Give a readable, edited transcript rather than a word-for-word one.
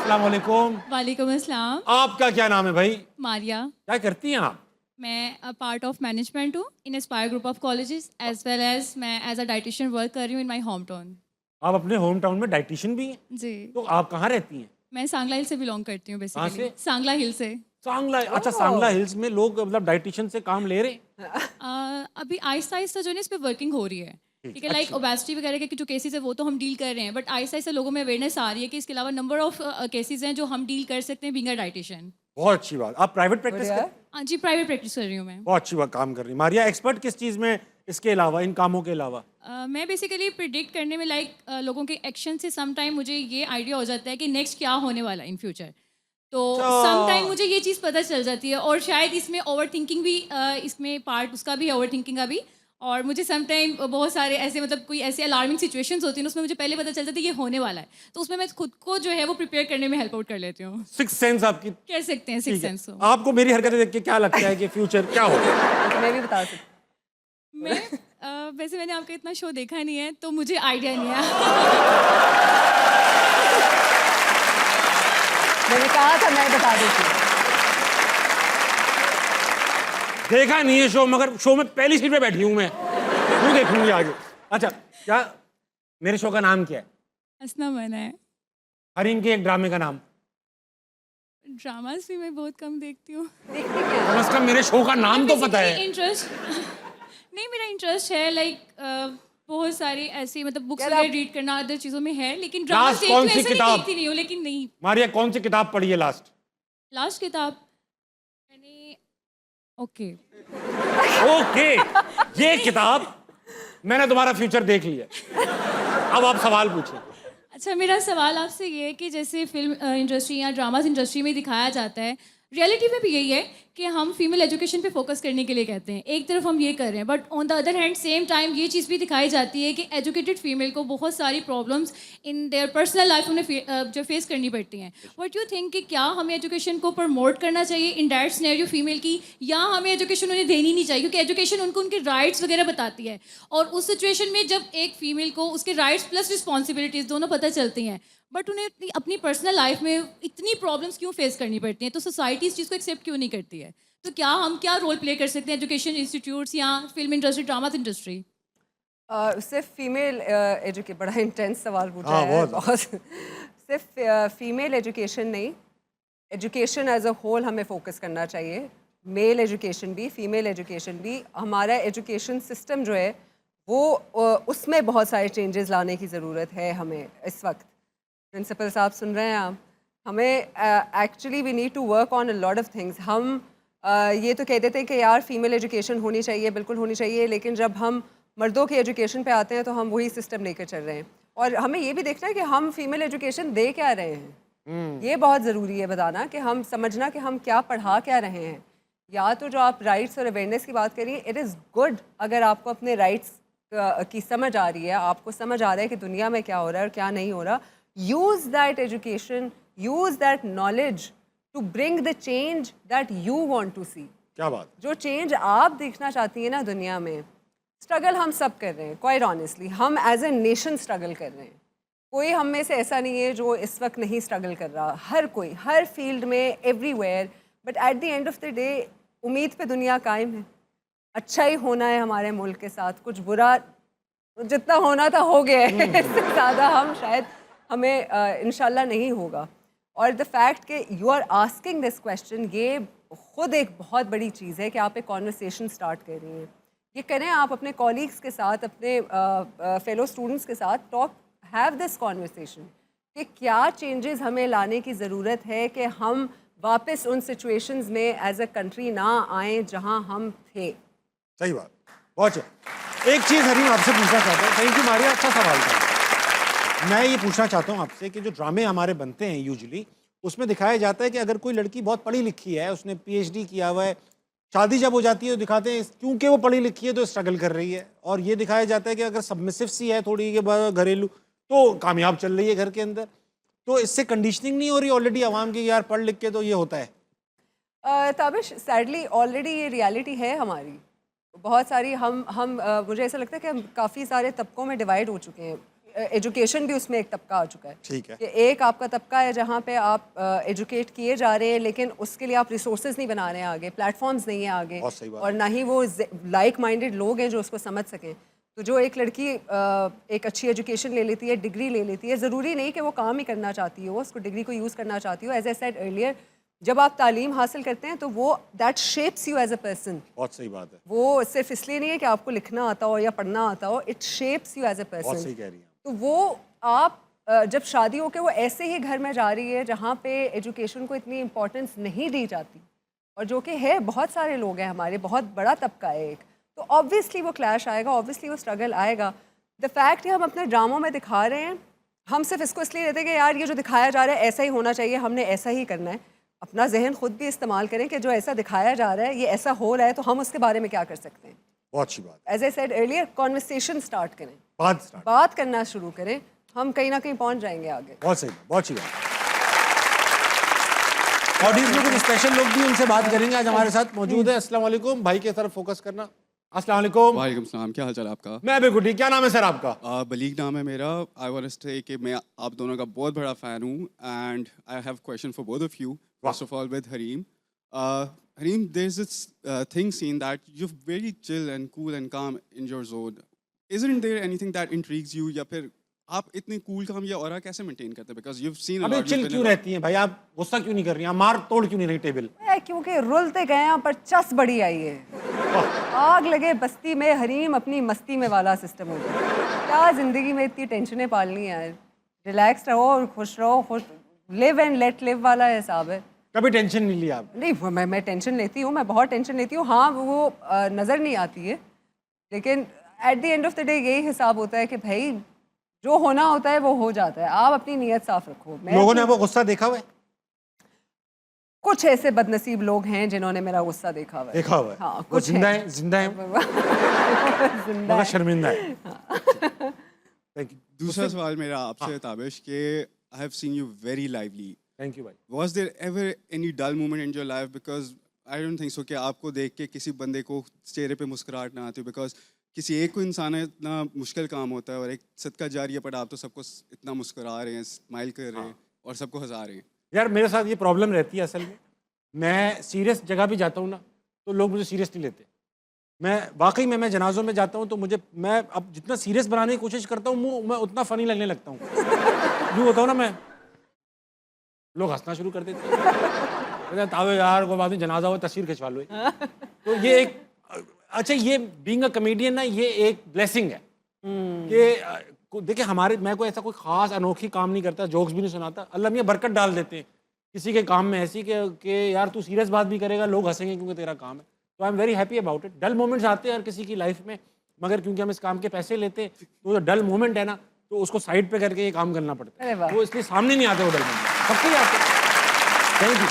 अस्सलाम वालेकुम। वालेकुम अस्सलाम। आपका क्या नाम है भाई? मारिया। क्या करती हैं आप? मैं पार्ट ऑफ मैनेजमेंट हूँ in Aspire group of colleges as well as मैं एज अ डाइटिशियन वर्क कर रही हूँ इन माय होम टाउन। आप अपने होम टाउन में डाइटिशियन भी हैं? जी। तो आप कहाँ रहती हैं? मैं सांगला हिल से बिलोंग करती हूँ कहाँ बेसिकली। से? सांगला हिल से। सांगला। अच्छा, सांगला हिल्स में लोग मतलब डाइटिशियन से काम ले रहे हैं? अभी आहिस्ता आहिस्ता जो है ना इस पर वर्किंग हो रही है। ठीक है, लाइक अच्छी। ओबेसिटी वगैरह के जो केसेस है वो तो हम डील कर रहे हैं, बट आहिस्ता आहिस्ता लोगों में अवेयरनेस आ रही है कि इसके अलावा नंबर ऑफ केसेस हैं जो हम डील कर सकते हैं बीइंग अ डाइटिशियन। बहुत अच्छी बात। आप प्राइवेट प्रैक्टिस कर? हाँ जी, प्राइवेट प्रैक्टिस कर रही हूँ मैं। बहुत अच्छी बात काम कर रही हैं। मारिया एक्सपर्ट किस चीज़ में, इसके अलावा, इन कामों के अलावा? मैं बेसिकली प्रिडिक्ट करने में लोगों के एक्शन से सम टाइम मुझे ये आइडिया हो जाता है कि नेक्स्ट क्या होने वाला है इन फ्यूचर। तो सम टाइम मुझे ये चीज़ पता चल जाती है और शायद इसमें ओवर थिंकिंग भी इसमें पार्ट उसका भी है, ओवर थिंकिंग का भी। और मुझे सम टाइम बहुत सारे ऐसे मतलब कोई ऐसे अलार्मिंग सिचुएशंस होती हैं उसमें मुझे पहले पता चल जाता है ये होने वाला है, तो उसमें मैं खुद को जो है वो प्रिपेयर करने में हेल्प आउट कर लेती हूँ। सिक्स सेंस आपकी? कह सकते हैं सिक्स ठीक है। सेंस को। आपको मेरी हरकतें देख के क्या लगता है कि फ्यूचर क्या होगा? मैं भी बता सकती मैं वैसे मैंने आपका इतना शो देखा नहीं है तो मुझे आइडिया नहीं है। मैंने कहा था मैं बता देती हूँ। देखा नहीं है शो, मगर शो में पहली सीट पे बैठी हूँ मैं। क्यों देखूंगी आगे? अच्छा, क्या मेरे शो का नाम क्या है? हंसना मना है। हरिन के एक ड्रामे का नाम? ड्रामास भी मैं बहुत कम देखती हूँ। कम से कम मेरे शो का नाम तो पता है। इंटरेस्ट नहीं, मेरा इंटरेस्ट है बहुत सारी ऐसी मतलब बुक्स यार वगैरह आप- रीड करना अदर चीज़ों में है, लेकिन ड्रामा Last कौन सी किताब? देखती नहीं हूँ, लेकिन नहीं। मारिया कौन सी किताब पढ़ी है लास्ट? लास्ट किताब मैंने ओके ओके, ये किताब मैंने तुम्हारा फ्यूचर देख लिया। अब आप सवाल पूछिए। अच्छा, मेरा सवाल आपसे ये है कि जैसे फिल्म इंडस्ट्री या ड्रामास इंडस्ट्री में दिखाया जाता है, रियलिटी में भी यही है कि हम फीमेल एजुकेशन पे फोकस करने के लिए कहते हैं, एक तरफ हम ये कर रहे हैं, but on the other hand same time ये चीज़ भी दिखाई जाती है कि एजुकेटेड फीमेल को बहुत सारी problems in their personal life में जो फेस करनी पड़ती हैं। व्हाट यू थिंक कि क्या हमें एजुकेशन को प्रमोट करना चाहिए इन दैट सिनेरियो फीमेल की, या हमें एजुकेशन उन्हें देनी नहीं चाहिए, क्योंकि एजुकेशन उनको उनके राइट्स वगैरह बताती है, और उस सिचुएशन में जब एक फीमेल को उसके राइट्स प्लस रिस्पॉन्सिबिलिटीज़ दोनों पता चलती हैं, बट उन्हें अपनी पर्सनल लाइफ में इतनी प्रॉब्लम्स क्यों फेस करनी पड़ती हैं, तो सोसाइटी इस चीज़ को एक्सेप्ट क्यों नहीं करती है? तो क्या हम क्या रोल प्ले कर सकते हैं एजुकेशन इंस्टीट्यूट्स या फिल्म इंडस्ट्री, ड्रामा इंडस्ट्री? सिर्फ फीमेल एजुके बड़ा इंटेंस सवाल पूछा हाँ, है बहुत। बहुत। सिर्फ फीमेल एजुकेशन नहीं, एजुकेशन एज अ होल हमें फोकस करना चाहिए। मेल एजुकेशन भी, फीमेल एजुकेशन भी। हमारा एजुकेशन सिस्टम जो है वो उसमें बहुत सारे चेंजेस लाने की ज़रूरत है हमें इस वक्त। प्रिंसिपल साहब सुन रहे हैं आप? हमें actually we need to work on a lot of things. हम ये तो कहते थे कि यार फीमेल एजुकेशन होनी चाहिए, बिल्कुल होनी चाहिए, लेकिन जब हम मर्दों की एजुकेशन पे आते हैं तो हम वही सिस्टम लेकर चल रहे हैं। और हमें ये भी देखना है कि हम फीमेल एजुकेशन दे क्या रहे हैं। ये बहुत ज़रूरी है बताना, कि हम समझना कि हम क्या पढ़ा क्या रहे हैं। या तो जो आप राइट्स और अवेयरनेस की बात करिए, इट इज़ गुड अगर आपको अपने राइट्स की समझ आ रही है, आपको समझ आ रहा है कि दुनिया में क्या हो रहा है और क्या नहीं हो रहा। Use that education, use that knowledge to bring the change that you want to see. क्या बात? जो चेंज आप देखना चाहती हैं ना दुनिया में, स्ट्रगल हम सब कर रहे हैं, क्वाइट ऑनेस्टली हम एज ए नेशन स्ट्रगल कर रहे हैं। कोई हम में से ऐसा नहीं है जो इस वक्त नहीं स्ट्रगल कर रहा, हर कोई, हर फील्ड में, everywhere. But at the end of the day उम्मीद पे दुनिया कायम है। अच्छा ही होना है हमारे मुल्क के साथ, कुछ बुरा जितना होना था हो गया है। इससे ज़्यादा हम शायद हमें इंशाल्लाह नहीं होगा। और द फैक्ट कि you are asking this question, ये खुद एक बहुत बड़ी चीज़ है कि आप एक कॉन्वर्सेशन स्टार्ट कर रही हैं। ये करें आप अपने कॉलीग्स के साथ, अपने फेलो स्टूडेंट्स के साथ, टॉक, हैव दिस कॉन्वर्सेशन कि क्या चेंजेस हमें लाने की ज़रूरत है कि हम वापस उन सिचुएशंस में एज अ कंट्री ना आएँ जहाँ हम थे। सही बात। बहुत अच्छा। एक चीज़ हरीम आपसे पूछना चाहता हूँ। थैंक यू मारिया, अच्छा सवाल था। मैं ये पूछना चाहता हूँ आपसे कि जो ड्रामे हमारे बनते हैं यूजुअली, उसमें दिखाया जाता है कि अगर कोई लड़की बहुत पढ़ी लिखी है, उसने पीएचडी किया हुआ है, शादी जब हो जाती है तो दिखाते हैं क्योंकि वो पढ़ी लिखी है तो स्ट्रगल कर रही है, और ये दिखाया जाता है कि अगर सबमिसिव सी है थोड़ी के बाद घरेलू तो कामयाब चल रही है घर के अंदर। तो इससे कंडीशनिंग नहीं हो रही ऑलरेडी आवाम की, यार पढ़ लिख के तो ये होता है? ताबिश, सैडली ऑलरेडी ये रियलिटी है हमारी। बहुत सारी हम मुझे ऐसा लगता है कि हम काफ़ी सारे तबकों में डिवाइड हो चुके हैं। एजुकेशन भी उसमें एक तबका आ चुका है ठीक है। कि एक आपका तबका है जहाँ पे आप एजुकेट किए जा रहे हैं, लेकिन उसके लिए आप रिसोर्सेज नहीं बना रहे हैं आगे, प्लेटफॉर्म्स नहीं है आगे, बहुत सही बात। और ना ही वो लाइक माइंडेड लोग हैं जो उसको समझ सकें। तो जो एक लड़की एक अच्छी एजुकेशन ले लेती है, डिग्री ले लेती है, ज़रूरी नहीं कि वो काम ही करना चाहती हो, उसको डिग्री को यूज़ करना चाहती हो। एज आई सेड अर्लियर, जब आप तालीम हासिल करते हैं तो वो that shapes you as a person. बहुत सही बात है, वो सिर्फ इसलिए नहीं है कि आपको लिखना आता हो या पढ़ना आता हो, it shapes you as a बहुत पर्सन। सही कह रही हैं। तो वो आप जब शादी हो के वो ऐसे ही घर में जा रही है जहाँ पे एजुकेशन को इतनी इम्पोर्टेंस नहीं दी जाती, और जो कि है, बहुत सारे लोग हैं हमारे, बहुत बड़ा तबका है एक, तो ऑब्वियसली वो क्लैश आएगा, ऑब्वियसली वो स्ट्रगल आएगा। द फैक्ट कि हम अपने ड्रामों में दिखा रहे हैं, हम सिर्फ इसको इसलिए देते हैं कि यार ये जो दिखाया जा रहा है ऐसा ही होना चाहिए, हमने ऐसा ही करना है। अपना जहन खुद भी इस्तेमाल करें कि जो ऐसा दिखाया जा रहा है ये ऐसा हो रहा है, तो हम उसके बारे में क्या कर सकते हैं। बहुत अच्छी बात, as I said earlier, conversation start करें, बात स्टार्ट, बात करना शुरू करें, हम कहीं ना कहीं पहुंच जाएंगे आगे। बहुत सही, बहुत अच्छी बात। ऑडियंस में कुछ स्पेशल लोग भी, उनसे बात करेंगे, आज हमारे साथ मौजूद है। अस्सलाम वालेकुम, भाई की तरफ फोकस करना। अस्सलाम वालेकुम। वालेकुम सलाम, क्या हाल चाल आपका? मैं भी गुड, क्या नाम है सर आपका? बलीग नाम है मेरा। आई वांट टू से कि मैं आप दोनों का बहुत बड़ा फ़ैन हूँ, and I have question for both of you. First of all with Hareem, Hareem, there is this thing seen that you very chill and cool and calm in your zone. Isn't there anything that intrigues you, या फिर आप इतने cool काम या aura कैसे maintain करते हैं? Because you have seen अबे चिल क्यों रहती हैं भाई आप? गुस्सा क्यों नहीं कर रही हैं? मार तोड़ क्यों नहीं रही टेबल? क्योंकि रुलते गए हैं पर चस बड़ी आई है। आग लगे बस्ती में, हरीम अपनी मस्ती में वाला सिस्टम हो गया। क्या ज़िंदगी में इतनी टेंशनें पालनी है? रिलैक्स रहो और खुश रहो, खुश लिव एंड लेट लिव वाला हिसाब है। कभी टेंशन नहीं ली आप? नहीं, मैं टेंशन लेती हूँ, मैं बहुत टेंशन लेती हूँ। हाँ, वो नज़र नहीं आती है, लेकिन at the end of the day यही हिसाब होता है कि भाई जो होना होता है वो हो जाता है। आप अपनी नीयत साफ रखो। लोगों ने वो गुस्सा देखा हुआ है? कुछ ऐसे बदनसीब लोग हैं जिन्होंने मेरा गुस्सा देखा हुआ है। देखा हुआ है? हाँ, वो कुछ जिंदा है। है, जिंदा है, जिंदा मगर है। शर्मिंदा है। थैंक यू, दूसरा सवाल मेरा आपसे ताबिश कि I have seen you very lively. Thank you भाई। Was there ever any dull moment in your life? Because I don't think so कि आपको देख के किसी बंदे को चेहरे पे मुस्कुराहट ना आती हो, बिकॉज किसी एक को इंसान है इतना मुश्किल काम होता है, और एक सदका जारी है, पर आप तो सबको इतना मुस्कुरा रहे हैं, स्माइल कर रहे हैं और सबको हंसा रहे हैं। यार मेरे साथ ये प्रॉब्लम रहती है असल में, मैं सीरियस जगह भी जाता हूँ ना तो लोग मुझे सीरियस नहीं लेते। मैं वाकई में, मैं जनाजों में जाता हूँ तो मैं अब जितना सीरियस बनाने की कोशिश करता हूँ मैं उतना फ़नी लगने लगता हूँ। यूँ होता हूँ ना मैं, लोग हंसना शुरू कर देते हैं। कहते तावे यार कोई बात नहीं, जनाजा हो तस्वीर खिंचवा लो। तो ये एक, अच्छा ये बीइंग अ कॉमेडियन ना, ये एक ब्लेसिंग है कि देखिए हमारे, मैं कोई ऐसा कोई ख़ास अनोखी काम नहीं करता, जोक्स भी नहीं सुनाता। अल्लाह मियाँ बरकत डाल देते हैं किसी के काम में ऐसी कि यार तू सीरियस बात भी करेगा लोग हंसेंगे क्योंकि तेरा काम है। तो I am very happy about it. Dull moments आते हैं हर किसी की लाइफ में, मगर क्योंकि हम इस काम के पैसे लेते हैं तो जो डल मोमेंट है ना, तो उसको साइड पे करके ये काम करना पड़ता अरे है, वाह। वो इसलिए सामने नहीं आते वो डल मोमेंट, सबके आते। Thank you.